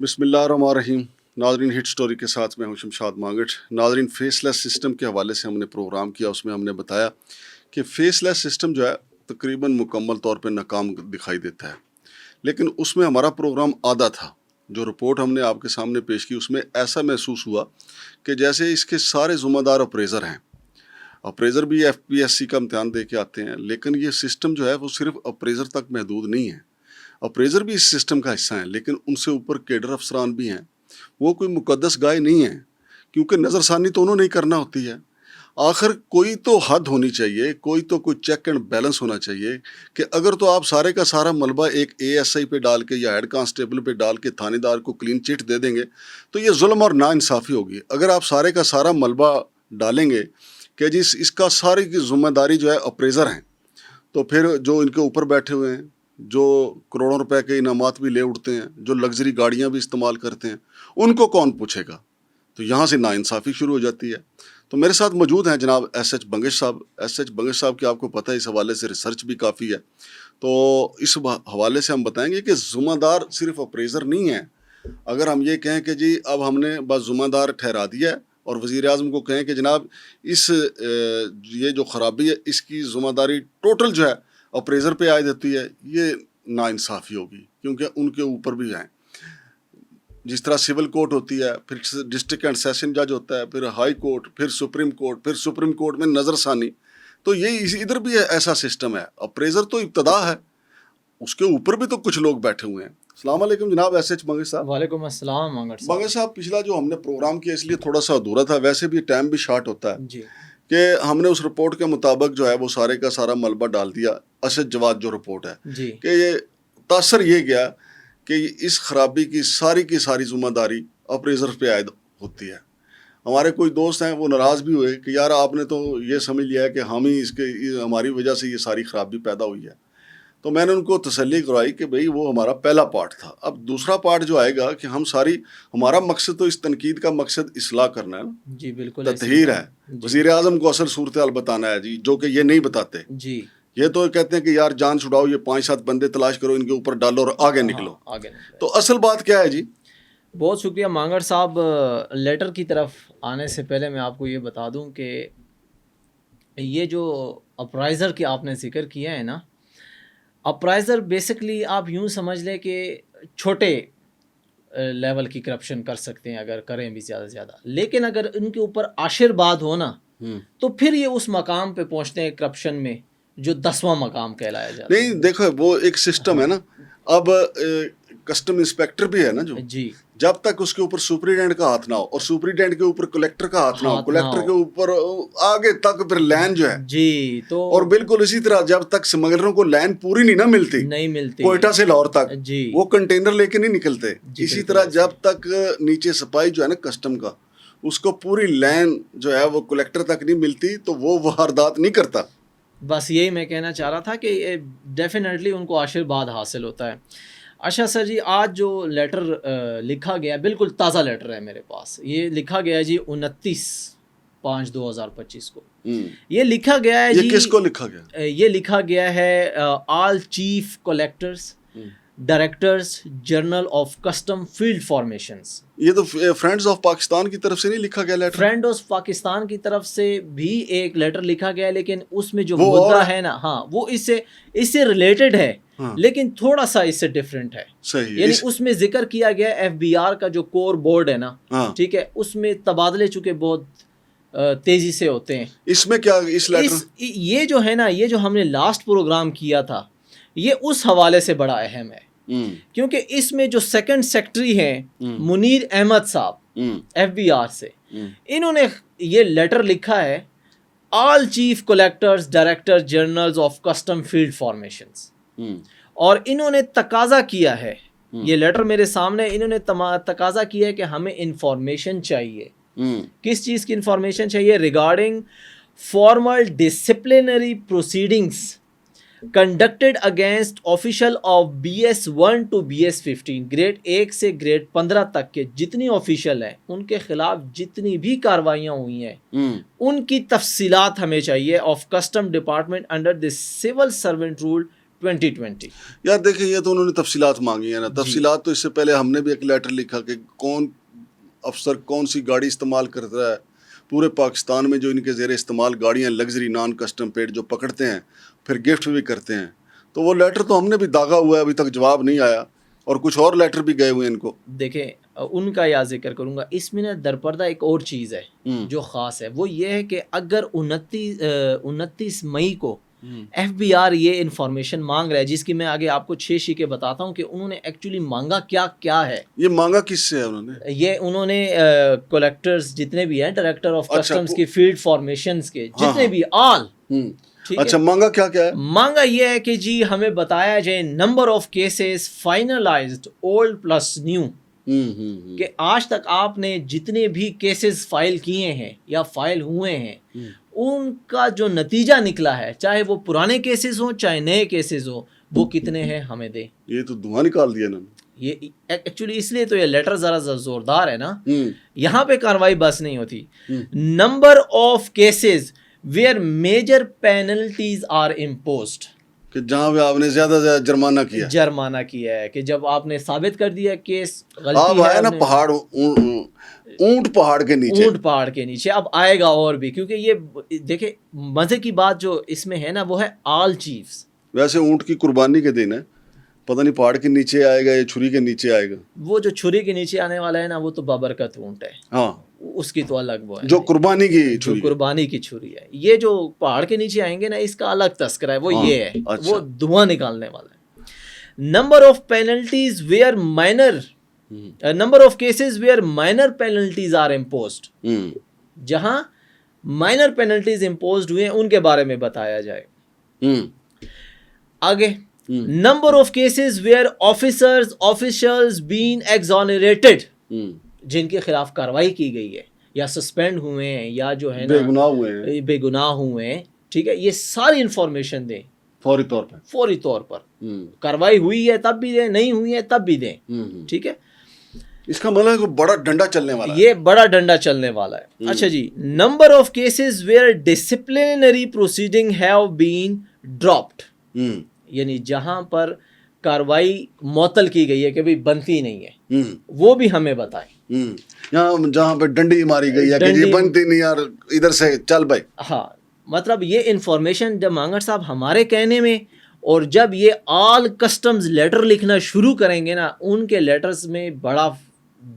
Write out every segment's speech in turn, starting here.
بسم اللہ الرحمن الرحیم. ناظرین، ہٹ سٹوری کے ساتھ میں ہوں شمشاد مانگٹ. ناظرین، فیس لیس سسٹم کے حوالے سے ہم نے پروگرام کیا، اس میں ہم نے بتایا کہ فیس لیس سسٹم جو ہے تقریباً مکمل طور پہ ناکام دکھائی دیتا ہے، لیکن اس میں ہمارا پروگرام آدھا تھا. جو رپورٹ ہم نے آپ کے سامنے پیش کی، اس میں ایسا محسوس ہوا کہ جیسے اس کے سارے ذمہ دار اپریزر ہیں. اپریزر بھی ایف پی ایس سی کا امتحان دے کے آتے ہیں، لیکن یہ سسٹم جو ہے وہ صرف اپریزر تک محدود نہیں ہے. اپریزر بھی اس سسٹم کا حصہ ہیں، لیکن ان سے اوپر کیڈر افسران بھی ہیں. وہ کوئی مقدس گائے نہیں ہیں، کیونکہ نظر ثانی تو انہوں نے ہی کرنا ہوتی ہے. آخر کوئی تو حد ہونی چاہیے، کوئی چیک اینڈ بیلنس ہونا چاہیے کہ اگر تو آپ سارے کا سارا ملبہ ایک اے ایس آئی پہ ڈال کے یا ہیڈ کانسٹیبل پہ ڈال کے تھانے دار کو کلین چٹ دے دیں گے تو یہ ظلم اور ناانصافی ہوگی. اگر آپ سارے کا سارا ملبہ ڈالیں گے کہ جی اس کا ساری کی ذمہ داری جو ہے اپریزر ہیں، تو پھر جو ان کے اوپر بیٹھے ہوئے ہیں، جو کروڑوں روپے کے انعامات بھی لے اٹھتے ہیں، جو لگژری گاڑیاں بھی استعمال کرتے ہیں، ان کو کون پوچھے گا؟ تو یہاں سے ناانصافی شروع ہو جاتی ہے. تو میرے ساتھ موجود ہیں جناب ایس ایچ بنگش صاحب. ایس ایچ بنگش صاحب کی آپ کو پتہ ہے اس حوالے سے ریسرچ بھی کافی ہے، تو اس حوالے سے ہم بتائیں گے کہ ذمہ دار صرف اپریزر نہیں ہے. اگر ہم یہ کہیں کہ جی اب ہم نے بس ذمہ دار ٹھہرا دیا ہے اور وزیر اعظم کو کہیں کہ جناب اس یہ جو خرابی ہے اس کی ذمہ داری ٹوٹل جو ہے اپریزر پہ عائد ہوتی ہے، یہ ناانصافی ہوگی، کیونکہ ان کے اوپر بھی ہیں. جس طرح سول کورٹ ہوتی ہے، پھر ڈسٹرکٹ اینڈ سیشن جج ہوتا ہے، پھر ہائی کورٹ، پھر سپریم کورٹ، پھر سپریم کورٹ میں نظر ثانی. تو یہ ادھر بھی ایسا سسٹم ہے. اپریزر تو ابتدا ہے، اس کے اوپر بھی تو کچھ لوگ بیٹھے ہوئے ہیں. السلام علیکم جناب ایس ایچ بنگش صاحب. وعلیکم السلام مانگٹ صاحب. بنگش صاحب، پچھلا جو ہم نے پروگرام کیا اس لیے تھوڑا سا ادھورا تھا، ویسے بھی ٹائم بھی شارٹ ہوتا ہے، جی کہ ہم نے اس رپورٹ کے مطابق جو ہے وہ سارے کا سارا ملبہ ڈال دیا. اسد جواد جو رپورٹ ہے جی کہ یہ تاثر یہ گیا کہ اس خرابی کی ساری ذمہ داری اپریزر پہ عائد ہوتی ہے. ہمارے کوئی دوست ہیں وہ ناراض بھی ہوئے کہ یار آپ نے تو یہ سمجھ لیا ہے کہ ہم ہی ہماری وجہ سے یہ ساری خرابی پیدا ہوئی ہے. تو میں نے ان کو تسلی کرائی کہ بھئی وہ ہمارا پہلا پارٹ تھا. اب دوسرا پارٹ جو آئے گا کہ ہمارا مقصد تو اس تنقید کا مقصد اصلاح کرنا ہے نا، جی بالکل تطہیر ہے. وزیر اعظم کو اصل صورتحال بتانا ہے جی، جو کہ یہ نہیں بتاتے. جی یہ تو کہتے ہیں کہ یار جان چھڑاؤ، یہ 5-7 بندے تلاش کرو، ان کے اوپر ڈالو اور آگے نکلو. آگے نکلے. تو اصل بات کیا ہے جی؟ بہت شکریہ مانگٹ صاحب. لیٹر کی طرف آنے سے پہلے میں آپ کو یہ بتا دوں کہ یہ جو اپرائزر کی آپ نے ذکر کیا ہے نا، اپرائزر بیسکلی آپ یوں سمجھ لیں کہ چھوٹے لیول کی کرپشن کر سکتے ہیں اگر کریں بھی زیادہ سے زیادہ، لیکن اگر ان کے اوپر آشرواد ہو نا تو پھر یہ اس مقام پہ پہنچتے ہیں کرپشن میں جو 10واں مقام کہلایا جاتا ہے. نہیں دیکھو، وہ ایک سسٹم ہے نا. اب کسٹم انسپیکٹر بھی ہے نا جو، جی جب تک اس کے اوپر سپریڈینٹ کا ہاتھ نہ ہو اور سپریڈینٹ کے اوپر کلیکٹر کا ہاتھ نہ ہو، کلیکٹر کے اوپر آگے تک پھر لین جو ہے جی. تو اور بالکل اسی طرح جب تک سمگلروں کو لین پوری نہیں ملتی کوئٹہ سے لاہور تک، جی وہ کنٹینر لے کے نہیں نکلتے. اسی طرح جب تک نیچے سپاہی جو ہے نا کسٹم کا، اس کو پوری لین جو ہے وہ کلیکٹر تک نہیں ملتی تو وہ واردات نہیں کرتا. بس یہی میں کہنا چاہ رہا تھا کہ ڈیفینیٹلی ان کو آشرواد حاصل ہوتا ہے. اچھا سر جی، آج جو لیٹر لکھا گیا، بالکل تازہ لیٹر ہے میرے پاس. یہ لکھا گیا جی 29/5/2025 کو. یہ لکھا گیا ہے جی، یہ کس کو لکھا گیا؟ یہ لکھا گیا ہے all chief collectors, directors general of custom field formations. یہ تو فرینڈز آف پاکستان کی طرف سے نہیں لکھا گیا لیٹر؟ فرینڈ آف پاکستان کی طرف سے بھی ایک لیٹر لکھا گیا، لیکن اس میں جو مدعا ہے نا، ہاں وہ اس سے ریلیٹڈ ہے، لیکن تھوڑا سا اس سے ڈفرینٹ ہے. یعنی اس میں ذکر کیا گیا ایف بی آر کا جو کور بورڈ ہے نا، ٹھیک ہے، اس میں تبادلے چونکہ بہت تیزی سے ہوتے ہیں. اس میں کیا اس لیٹر یہ جو ہے نا، یہ جو ہم نے لاسٹ پروگرام کیا تھا، یہ اس حوالے سے بڑا اہم ہے، کیونکہ اس میں جو سیکنڈ سیکٹری ہیں منیر احمد صاحب ایف بی آر سے، انہوں نے یہ لیٹر لکھا ہے all chief collectors director generals of custom field formations, اور انہوں نے تقاضا کیا ہے، یہ لیٹر میرے سامنے، انہوں نے تقاضا کیا ہے کہ ہمیں انفارمیشن چاہیے. کس چیز کی انفارمیشن چاہیے؟ Regarding formal disciplinary proceedings conducted against official of BS1 to BS15، grade 1 سے گریڈ 15 تک کے جتنی آفیشل ہیں ان کے خلاف جتنی بھی کاروائیاں ہوئی ہیں ان کی تفصیلات ہمیں چاہیے، of custom department under the civil servant rule 2020. یار دیکھیں یہ تو انہوں نے تفصیلات مانگی ہیں نا, تفصیلات تو اس سے پہلے ہم نے بھی ایک لیٹر لکھا کہ کون افسر کون سی گاڑی استعمال کرتا ہے پورے پاکستان میں, جو ان کے زیر استعمال گاڑیاں لگژری نان کسٹم پیڈ جو پکڑتے ہیں پھر گفٹ بھی کرتے ہیں, تو وہ لیٹر تو ہم نے بھی داغا ہوا ہے, ابھی تک جواب نہیں آیا, اور کچھ اور لیٹر بھی گئے ہوئے ہیں ان کو. دیکھیں ان کا یا ذکر کروں گا, اس میں نا درپردہ ایک اور چیز ہے جو خاص ہے, وہ یہ ہے کہ اگر 29 مئی کو ایف بی آر یہ انفارمیشن مانگ رہا ہے, جس کی میں آگے آپ کو 6 شیکیں بتاتا ہوں کہ انہوں نے ایکچولی مانگا کیا ہے. یہ مانگا کس سے ہے انہوں نے؟ یہ انہوں نے کلیکٹرز جتنے بھی ہیں, ڈائریکٹر آف کسٹمز کی فیلڈ فارمیشنز کے جتنے بھی آل, اچھا مانگا کیا ہے؟ مانگا یہ ہے کہ جی ہمیں بتایا جائے number of cases finalised old plus nu, کہ آج تک آپ نے جتنے بھی کیسز فائل کیے ہیں یا فائل ہوئے ہیں ان کا جو نتیجہ نکلا ہے, چاہے وہ پرانے کیسز ہوں چاہے نئے کیسز ہوں, وہ کتنے ہیں ہمیں دیں. یہ تو دھواں نکال دیا انہوں نے. یہ ایکچولی اس لیے تو یہ لیٹر ذرا زوردار ہے نا, یہاں پہ کاروائی بس نہیں ہوتی. Number of cases where major penalties are imposed, کہ جہاں پہ آپ نے زیادہ جرمانہ کیا ہے, کہ جب آپ نے ثابت کر دیا کیس غلطی آپ آئے نا پہاڑ اونٹ پہاڑ کے نیچے, اب آئے گا اور بھی, کیونکہ یہ دیکھیں مزے کی بات جو اس میں ہے نا وہ ہے آل چیفز. ویسے اونٹ کی قربانی کے دن ہے, پتہ نہیں پہاڑ کے نیچے آئے گا یا چھری کے نیچے آئے گا. وہ جو چھری کے نیچے آنے والا ہے نا وہ تو بابرکت اونٹ ہے, ہاں اس کی تو الگ وہ ہے جو قربانی کی چھری ہے. یہ جو پہاڑ کے نیچے آئیں گے نا اس کا الگ تذکرہ ہے, وہ یہ ہے, وہ دھواں نکالنے والا ہے. Number of penalties where minor, number of cases where minor penalties are imposed, جہاں مائنر پینلٹیز امپوزڈ ہوئے ہیں ان کے بارے میں بتایا جائے. آگے number of cases where officials been exonerated, جن کے خلاف کاروائی کی گئی ہے یا سسپینڈ ہوئے ہیں یا جو ہے نا بے گناہ ہوئے ہیں, ٹھیک ہے, یہ ساری انفارمیشن دیں فوری طور پر. کاروائی ہوئی ہے تب بھی دیں, نہیں ہوئی ہے تب بھی دیں, ٹھیک ہے. اس کا مطلب ہے بڑا ڈنڈا چلنے والا ہے, یہ بڑا ڈنڈا چلنے والا ہے. اچھا جی, number of cases where disciplinary proceeding have been dropped, یعنی جہاں پر کاروائی معطل کی گئی ہے کہ بھی بنتی نہیں ہے, وہ بھی ہمیں بتائیں. جہاں پہ ڈنڈی ماری گئی ہے کہ یہ بنتی نہیں یار, ادھر سے چل بھائی. ہاں مطلب یہ انفارمیشن جب مانگڑ صاحب ہمارے کہنے میں, اور جب یہ آل کسٹمز لیٹر لکھنا شروع کریں گے نا, ان کے لیٹرز میں بڑا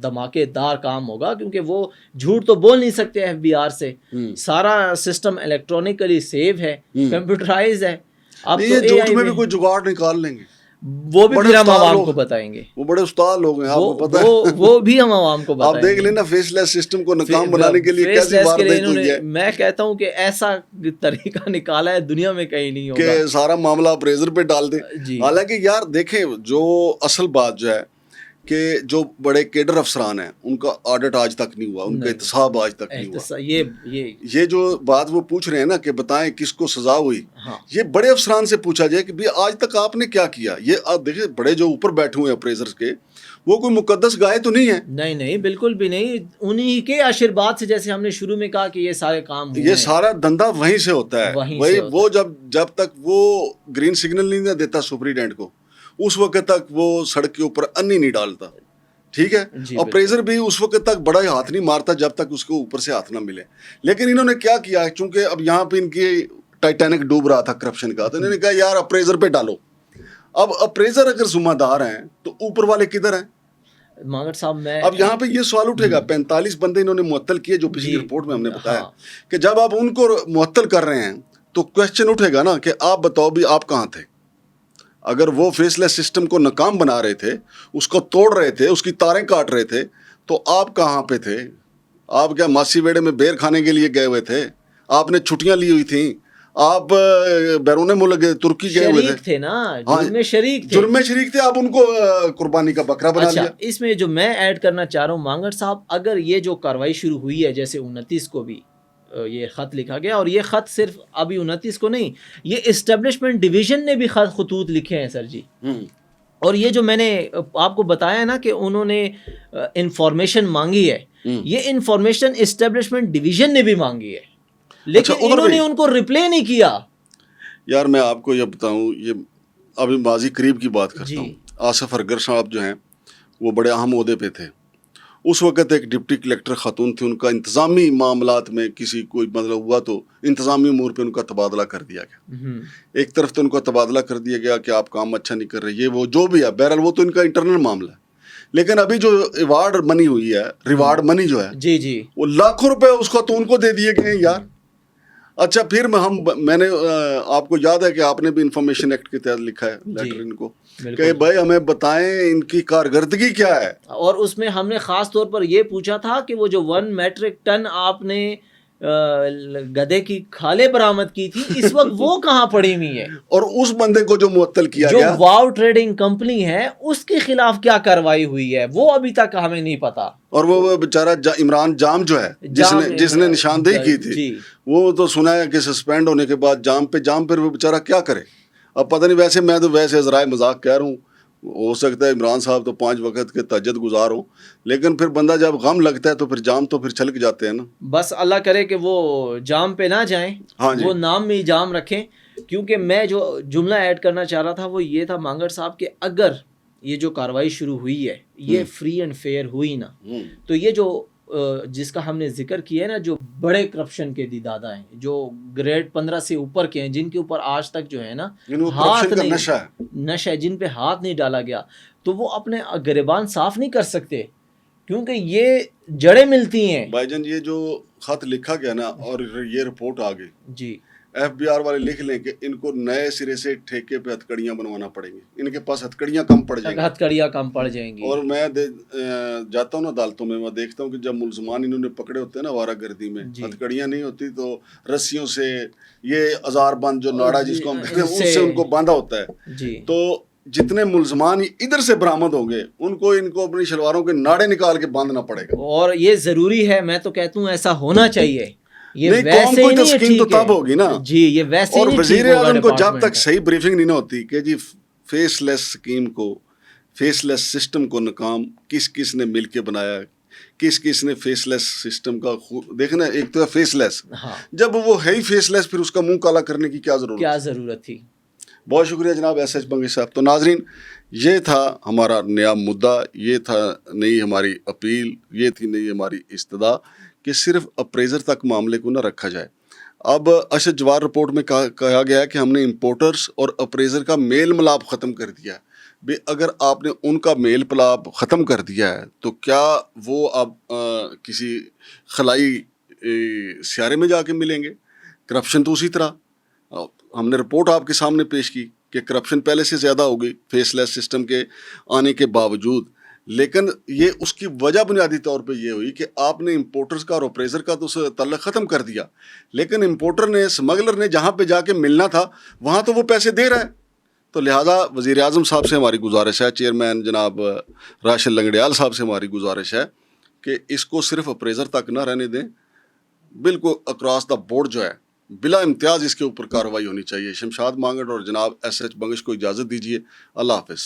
دھماکے دار کام ہوگا, کیونکہ وہ جھوٹ تو بول نہیں سکتے ایف بی آر سے, سارا سسٹم الیکٹرانکلی سیو ہے, کمپیوٹرائز ہے. اب یہ جھوٹ میں بھی کوئی جگاڑ نکال لیں گے, وہ بھی ہم عوام کو بتائیں گے. وہ بڑے استاد لوگ ہیں, آپ کو پتہ ہے, وہ بھی ہم عوام کو بتائیں گے. آپ دیکھ لینا فیس لیس سسٹم کو ناکام بنانے کے لیے کیسی واردات ہوئی ہے. میں کہتا ہوں کہ ایسا طریقہ نکالا ہے دنیا میں کہیں نہیں ہوگا کہ سارا معاملہ اپریزر پہ ڈال دیں. حالانکہ یار دیکھیں جو اصل بات جو ہے کہ جو بڑے کیڈر افسران ہیں ان کا آڈٹ آج تک نہیں ہوا, ان کا احتساب آج تک نہیں ہوا. یہ جو بات وہ پوچھ رہے ہیں نا کہ بتائیں کس کو سزا ہوئی, یہ بڑے افسران سے پوچھا جائے کہ بھی آج تک آپ نے کیا کیا. یہ آپ دیکھیں بڑے جو اوپر بیٹھے ہوئے اپریزرز کے, وہ کوئی مقدس گائے تو نہیں ہے. نہیں بالکل بھی نہیں, انہی کے آشیرواد سے, جیسے ہم نے شروع میں کہا کہ یہ سارے کام یہ سارا دندہ وہیں سے ہوتا ہے. وہی وہ جب تک وہ گرین سگنل نہیں دیتا سپریڈنٹ کو, اس وقت تک وہ سڑک کے اوپر انی نہیں ڈالتا, ٹھیک ہے. اپریزر بھی اس وقت تک بڑا ہاتھ نہیں مارتا جب تک اس کو اوپر سے ہاتھ نہ ملے. لیکن انہوں نے کیا کیا, چونکہ اب یہاں پہ ان کی ٹائٹینک ڈوب رہا تھا کرپشن کا, تو انہوں نے کہا یار اپریزر پہ ڈالو. اب اپریزر اگر ذمہ دار ہیں تو اوپر والے کدھر ہیں؟ مانگڑ صاحب میں اب یہاں پہ یہ سوال اٹھے گا, 45 بندے انہوں نے معطل کیے, جو پچھلی رپورٹ میں ہم نے بتایا کہ جب آپ ان کو معطل کر رہے ہیں تو کوشچن اٹھے گا نا کہ آپ بتاؤ بھی آپ کہاں تھے. اگر وہ فیس لیس سسٹم کو ناکام بنا رہے تھے, اس کو توڑ رہے تھے, اس کی تاریں کاٹ رہے تھے, تو آپ کہاں پہ تھے؟ آپ کیا ماسی ویڑے میں بیر کھانے کے لیے گئے ہوئے تھے؟ آپ نے چھٹیاں لی ہوئی تھیں, آپ بیرون ملک ترکی گئے ہوئے تھے نا, جرم میں شریک تھے, آپ ان کو قربانی کا بکرا بنا لیا. اس میں جو میں ایڈ کرنا چاہ رہا ہوں مانگڑ صاحب, اگر یہ جو کاروائی شروع ہوئی ہے, جیسے 29 کو بھی یہ خط لکھا گیا, اور یہ خط صرف ابھی 29 کو نہیں, یہ اسٹیبلشمنٹ ڈویژن نے بھی خطوط لکھے ہیں سر جی. اور یہ جو میں نے آپ کو بتایا نا کہ انہوں نے انفارمیشن مانگی ہے, یہ انفارمیشن اسٹیبلشمنٹ ڈویژن نے بھی مانگی ہے, لیکن انہوں نے ان کو ریپلے نہیں کیا. یار میں آپ کو یہ بتاؤں, یہ ابھی ماضی قریب کی بات کرتا جی. ہوں. آصف ارگر صاحب جو ہیں وہ بڑے اہم عہدے پہ تھے. اس وقت ایک ڈپٹی کلیکٹر خاتون تھی, ان کا انتظامی معاملات میں کسی کوئی مطلب ہوا تو انتظامی امور پہ ان کا تبادلہ کر دیا گیا. ایک طرف تو ان کا تبادلہ کر دیا گیا کہ آپ کام اچھا نہیں کر رہے, یہ وہ جو بھی ہے, بہرحال وہ تو ان کا انٹرنل معاملہ ہے. لیکن ابھی جو ایوارڈ منی ہوئی ہے, ریوارڈ منی جو ہے, جی جی, وہ لاکھوں روپے اس کو تو ان کو دے دیے گئے ہیں یار. اچھا پھر میں نے آپ کو یاد ہے کہ آپ نے بھی انفارمیشن ایکٹ کے تحت لکھا ہے لیٹر ان کو کہ بھائی ہمیں بتائیں ان کی کارکردگی کیا ہے. اور اس میں ہم نے خاص طور پر یہ پوچھا تھا کہ وہ جو 1 میٹرک ٹن آپ نے گدھے کی کھالیں برآمد کی تھی, اس وقت وہ کہاں پڑی ہوئی ہے, اور اس بندے کو جو معطل کیا جو گیا, واو ٹریڈنگ کمپنی ہے, اس کے خلاف کیا کارروائی ہوئی ہے وہ ابھی تک ہمیں نہیں پتا. اور وہ بیچارہ عمران جام جو ہے جس نے نشاندہی کی تھی, وہ تو سنا ہے کہ سسپینڈ ہونے کے بعد جام پہ وہ بیچارہ کیا کرے. اب پتہ نہیں, ویسے میں تو ویسے ذرائع مذاق کہہ رہا ہوں, ہو سکتا ہے عمران صاحب تو 5 وقت کے تہجد گزار ہوں, لیکن پھر بندہ جب غم لگتا ہے تو پھر جام تو پھر چھلک جاتے ہیں نا. بس اللہ کرے کہ وہ جام پہ نہ جائیں, وہ نام میں ہی جام رکھیں. کیونکہ میں جو جملہ ایڈ کرنا چاہ رہا تھا وہ یہ تھا مانگڑ صاحب کہ اگر یہ جو کارروائی شروع ہوئی ہے یہ فری اینڈ فیئر ہوئی نا, تو یہ جو جس کا ہم نے ذکر کیا ہے نا, جو بڑے کرپشن کے دادا ہیں, جو گریڈ 15 سے اوپر کے ہیں, جن کے اوپر آج تک جو ہے نا ہاتھ نہیں, نشہ ہے, جن پہ ہاتھ نہیں ڈالا گیا, تو وہ اپنے گریبان صاف نہیں کر سکتے کیونکہ یہ جڑیں ملتی ہیں. بھائی جان یہ جو خط لکھا گیا نا اور یہ رپورٹ آ گئی, جی ایف بی آر والے لکھ لیں کہ ان کو نئے سرے سے ٹھیکے پہ ہتھکڑیاں بنوانا پڑیں گی, ان کے پاس ہتھکڑیاں کم پڑ جائیں گی. اور میں جاتا ہوں نا عدالتوں میں دیکھتا ہوں کہ جب ملزمان انہوں نے پکڑے ہوتے ہیں نا آوارہ گردی میں, ہتھکڑیاں نہیں ہوتی تو رسیوں سے, یہ ہزار بند جو ناڑا جس کو ہم کہتے ہیں اس سے ان کو باندھا ہوتا ہے. تو جتنے ملزمان ادھر سے برآمد ہوں گے ان کو اپنی شلواروں کے ناڑے نکال کے باندھنا پڑے گا. اور یہ ضروری ہے, میں تو کہتا ہوں ایسا ہونا چاہیے. یہ قوم کو تو اسکیم تو تب ہوگی نا جی, یہ ویسے اور وزیر اعظم کو جب تک صحیح بریفنگ نہیں ہوتی کہ جی فیس لیس اسکیم کو, فیس لیس سسٹم کو ناکام کس نے مل کے بنایا, کس نے فیس لیس سسٹم کا دیکھنا. ایک تو فیس لیس, جب وہ ہے ہی فیس لیس پھر اس کا منہ کالا کرنے کی کیا ضرورت تھی. بہت شکریہ جناب ایس ایچ بنگش صاحب. تو ناظرین یہ تھا ہمارا نیا مدعا, یہ تھا نئی ہماری اپیل, یہ تھی نئی ہماری استدعا کہ صرف اپریزر تک معاملے کو نہ رکھا جائے. اب ارشد جوار رپورٹ میں کہا گیا ہے کہ ہم نے امپورٹرز اور اپریزر کا میل ملاپ ختم کر دیا ہے. بھی اگر آپ نے ان کا میل ملاپ ختم کر دیا ہے تو کیا وہ اب کسی خلائی سیارے میں جا کے ملیں گے؟ کرپشن تو اسی طرح, ہم نے رپورٹ آپ کے سامنے پیش کی کہ کرپشن پہلے سے زیادہ ہو گئی فیس لیس سسٹم کے آنے کے باوجود. لیکن یہ اس کی وجہ بنیادی طور پہ یہ ہوئی کہ آپ نے امپورٹرز کا اور اپریزر کا تو تعلق ختم کر دیا, لیکن امپورٹر نے, اسمگلر نے جہاں پہ جا کے ملنا تھا وہاں تو وہ پیسے دے رہا ہے. تو لہٰذا وزیر اعظم صاحب سے ہماری گزارش ہے, چیئرمین جناب راشد لنگڑیال صاحب سے ہماری گزارش ہے کہ اس کو صرف اپریزر تک نہ رہنے دیں, بالکل اکراس دا بورڈ جو ہے بلا امتیاز اس کے اوپر کارروائی ہونی چاہیے. شمشاد مانگڑ اور جناب ایس ایچ بنگش کو اجازت دیجیے. اللہ حافظ.